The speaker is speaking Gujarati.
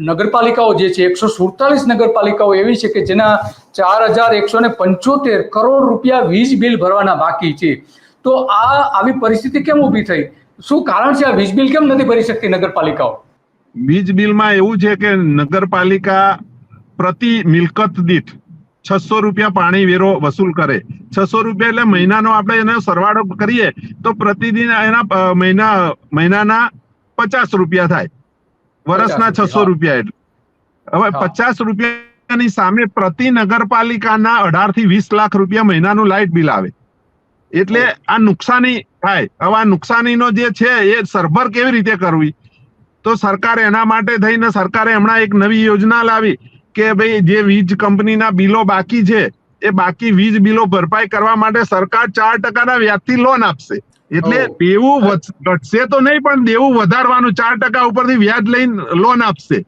નગરપાલિકાઓ જે છે 147 નગરપાલિકાઓ એવી છે કે જેના 4175 કરોડ રૂપિયા વીજ બિલ ભરવાના બાકી છે. તો આવી પરિસ્થિતિ કેમ ઊભી થઈ? શું કારણ છે? આ વીજ બિલ કેમ નથી ભરી શકતી નગરપાલિકાઓ? વીજ બિલમાં એવું છે કે નગરપાલિકા પ્રતિ મિલકત દીઠ 600 રૂપિયા પાણી વેરો વસૂલ કરે. 600 રૂપિયા એટલે મહિનાનો આપણે એનો સરવાળો કરીએ તો પ્રતિદિન એના મહિનાના 50 રૂપિયા થાય. વર્ષના 600 રૂપિયા એટલે હવે 50 રૂપિયાની સામે પ્રતિ નગરપાલિકાના 18 થી 20 લાખ રૂપિયા મહિનાનું લાઇટ બિલ આવે. એટલે આ નુકસાની થાય. હવે આ નુકસાનીનો જે છે એ સરભર કેવી રીતે કરવી? તો સરકારે એના માટે થઈને સરકારે હમણાં એક નવી યોજના લાવી કે ભાઈ જે વીજ કંપનીના બિલો બાકી છે એ બાકી વીજ બિલો ભરપાઈ કરવા માટે સરકાર 4% વ્યાજથી લોન આપશે. એટલે દેવું ઘટશે તો નહીં, પણ દેવું વધારવાનું 4% ઉપરથી વ્યાજ લઈને લોન આપશે.